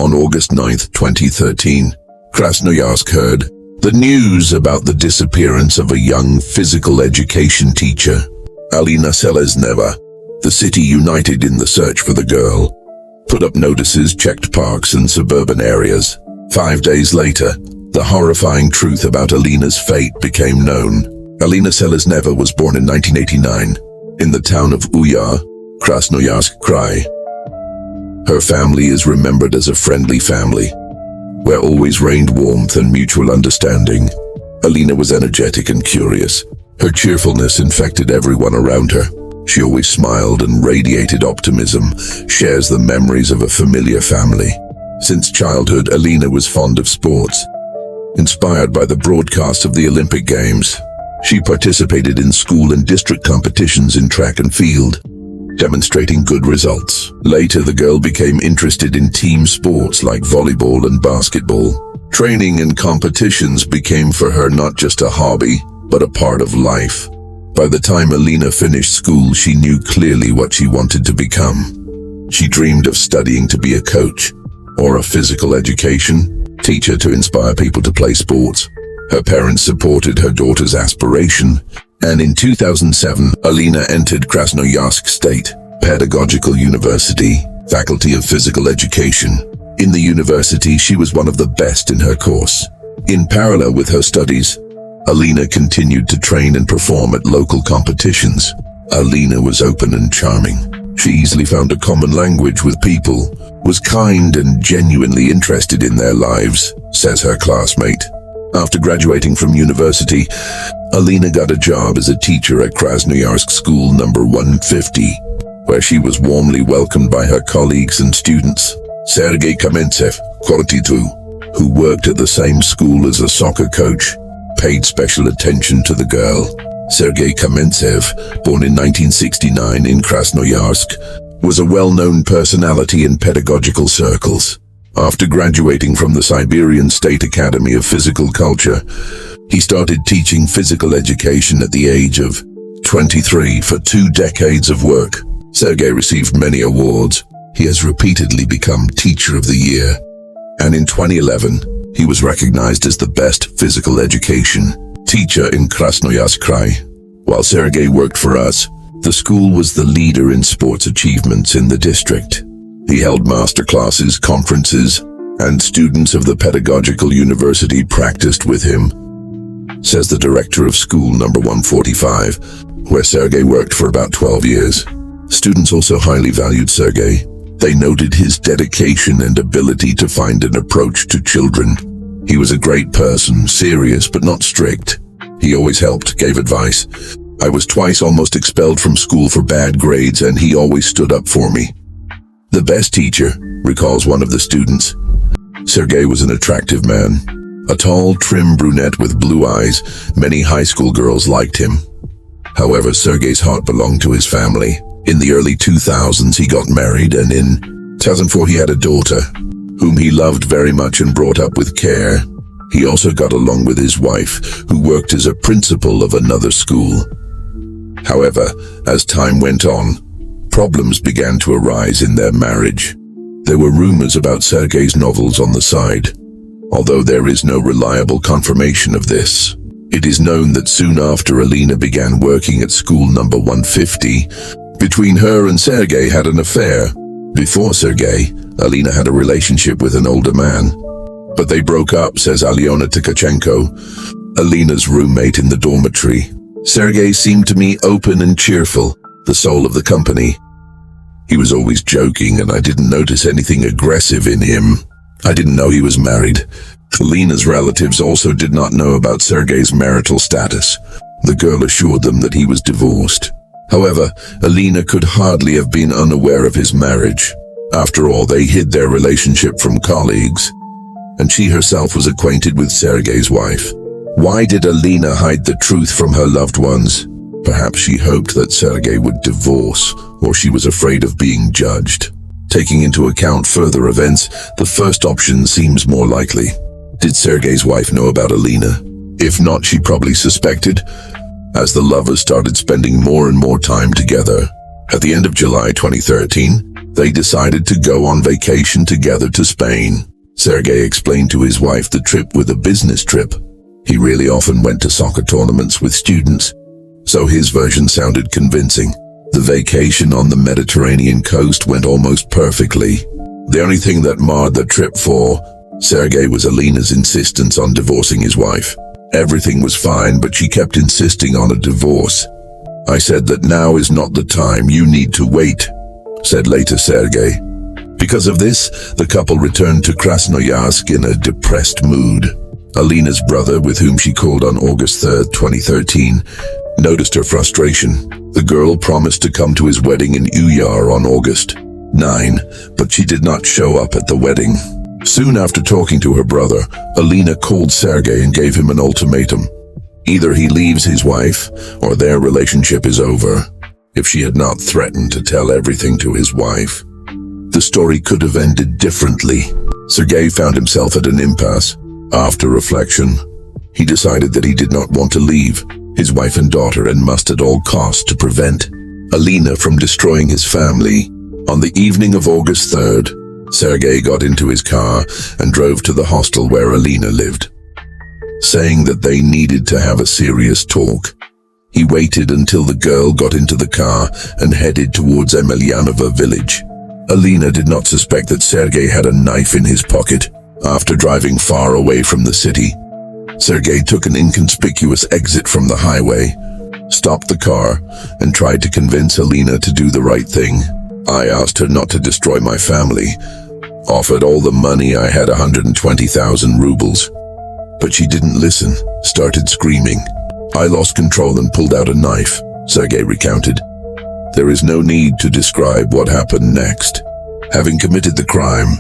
On August 9, 2013, Krasnoyarsk heard the news about the disappearance of a young physical education teacher, Alina Selezneva. The city united in the search for the girl, put up notices, checked parks and suburban areas. 5 days later, the horrifying truth about Alina's fate became known. Alina Selezneva was born in 1989 in the town of Uyar, Krasnoyarsk Krai. Her family is remembered as a friendly family, where always reigned warmth and mutual understanding. Alina was energetic and curious. Her cheerfulness infected everyone around her. She always smiled and radiated optimism, shares the memories of a familiar family. Since childhood, Alina was fond of sports. Inspired by the broadcast of the Olympic Games, she participated in school and district competitions in track and field, demonstrating good results. Later, the girl became interested in team sports like volleyball and basketball. Training and competitions became for her not just a hobby, but a part of life. By the time Alina finished school, she knew clearly what she wanted to become. She dreamed of studying to be a coach or a physical education teacher to inspire people to play sports. Her parents supported her daughter's aspiration, and in 2007, Alina entered Krasnoyarsk State Pedagogical University, Faculty of Physical Education. In the university, she was one of the best in her course. In parallel with her studies, Alina continued to train and perform at local competitions. Alina was open and charming. She easily found a common language with people, was kind and genuinely interested in their lives, says her classmate. After graduating from university, Alina got a job as a teacher at Krasnoyarsk School number 150, where she was warmly welcomed by her colleagues and students. Sergei Kamentsev, 42, who worked at the same school as a soccer coach, paid special attention to the girl. Sergei Kamentsev, born in 1969 in Krasnoyarsk, was a well-known personality in pedagogical circles. After graduating from the Siberian State Academy of Physical Culture, he started teaching physical education at the age of 23 for 2 decades of work. Sergei received many awards. He has repeatedly become Teacher of the Year, and in 2011, he was recognized as the best physical education teacher in Krasnoyarsk Krai. While Sergei worked for us, the school was the leader in sports achievements in the district. He held master classes, conferences, and students of the Pedagogical University practiced with him, says the director of school number 145, where Sergei worked for about 12 years. Students also highly valued Sergei. They noted his dedication and ability to find an approach to children. He was a great person, serious but not strict. He always helped, gave advice. I was twice almost expelled from school for bad grades, and he always stood up for me. The best teacher, recalls one of the students. Sergei was an attractive man, a tall, trim brunette with blue eyes. Many high school girls liked him. However, Sergei's heart belonged to his family. In the early 2000s, he got married, and in 2004 he had a daughter, whom he loved very much and brought up with care. He also got along with his wife, who worked as a principal of another school. However, as time went on, problems began to arise in their marriage. There were rumors about Sergei's novels on the side. Although there is no reliable confirmation of this, it is known that soon after Alina began working at school number 150, between her and Sergei had an affair. Before Sergei, Alina had a relationship with an older man, but they broke up, says Alyona Tkachenko, Alina's roommate in the dormitory. Sergei seemed to me open and cheerful, the soul of the company. He was always joking, and I didn't notice anything aggressive in him. I didn't know he was married. Alina's relatives also did not know about Sergei's marital status. The girl assured them that he was divorced. However, Alina could hardly have been unaware of his marriage. After all, they hid their relationship from colleagues, and she herself was acquainted with Sergei's wife. Why did Alina hide the truth from her loved ones? Perhaps she hoped that Sergei would divorce, or she was afraid of being judged. Taking into account further events, the first option seems more likely. Did Sergei's wife know about Alina? If not, she probably suspected, as the lovers started spending more and more time together. At the end of July 2013, They decided to go on vacation together to Spain. Sergei explained to his wife the trip was a business trip. He really often went to soccer tournaments with students, so his version sounded convincing. The vacation on the Mediterranean coast went almost perfectly. The only thing that marred the trip for Sergei was Alina's insistence on divorcing his wife. Everything was fine, but she kept insisting on a divorce. "I said that now is not the time, you need to wait," said later Sergei. Because of this, the couple returned to Krasnoyarsk in a depressed mood. Alina's brother, with whom she called on August 3rd, 2013, noticed her frustration. The girl promised to come to his wedding in Uyar on August 9, but she did not show up at the wedding. Soon after talking to her brother, Alina called Sergei and gave him an ultimatum. Either he leaves his wife, or their relationship is over. If she had not threatened to tell everything to his wife, the story could have ended differently. Sergei found himself at an impasse. After reflection, he decided that he did not want to leave his wife and daughter and must at all costs to prevent Alina from destroying his family. On the evening of August 3rd, Sergei got into his car and drove to the hostel where Alina lived, saying that they needed to have a serious talk. He waited until the girl got into the car and headed towards Emelianova village. Alina did not suspect that Sergei had a knife in his pocket. After driving far away from the city, Sergei took an inconspicuous exit from the highway, stopped the car, and tried to convince Alina to do the right thing. "I asked her not to destroy my family, offered all the money I had, 120,000 rubles. But she didn't listen, started screaming. I lost control and pulled out a knife," Sergei recounted. There is no need to describe what happened next. Having committed the crime,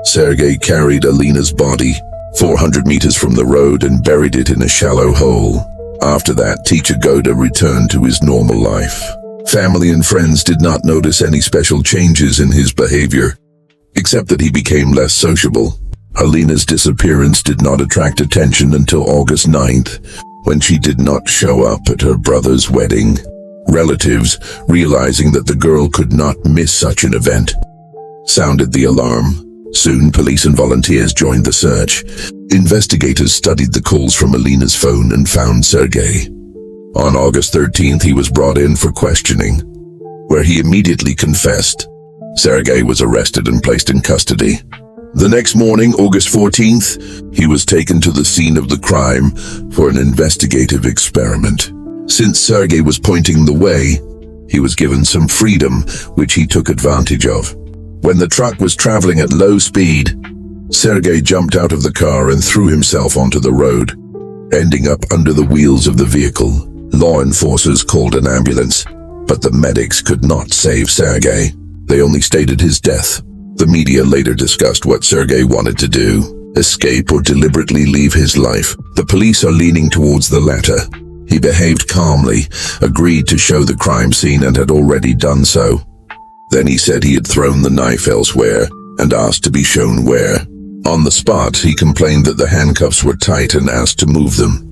Sergei carried Alina's body 400 meters from the road and buried it in a shallow hole. After that, teacher Goda returned to his normal life. Family and friends did not notice any special changes in his behavior, except that he became less sociable. Alina's disappearance did not attract attention until August 9th, when she did not show up at her brother's wedding. Relatives, realizing that the girl could not miss such an event, sounded the alarm. Soon, police and volunteers joined the search. Investigators studied the calls from Alina's phone and found Sergei. On August 13th, he was brought in for questioning, where he immediately confessed. Sergei was arrested and placed in custody. The next morning, August 14th, he was taken to the scene of the crime for an investigative experiment. Since Sergei was pointing the way, he was given some freedom, which he took advantage of. When the truck was traveling at low speed, Sergei jumped out of the car and threw himself onto the road, ending up under the wheels of the vehicle. Law enforcers called an ambulance, but the medics could not save Sergei. They only stated his death. The media later discussed what Sergei wanted to do: escape or deliberately leave his life. The police are leaning towards the latter. He behaved calmly, agreed to show the crime scene and had already done so. Then he said he had thrown the knife elsewhere and asked to be shown where. On the spot, he complained that the handcuffs were tight and asked to move them.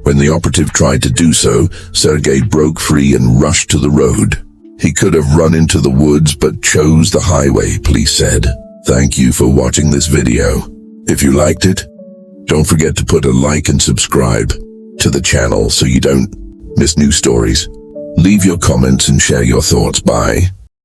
When the operative tried to do so, Sergei broke free and rushed to the road. He could have run into the woods but chose the highway, police said. Thank you for watching this video. If you liked it, don't forget to put a like and subscribe to the channel so you don't miss new stories. Leave your comments and share your thoughts. Bye.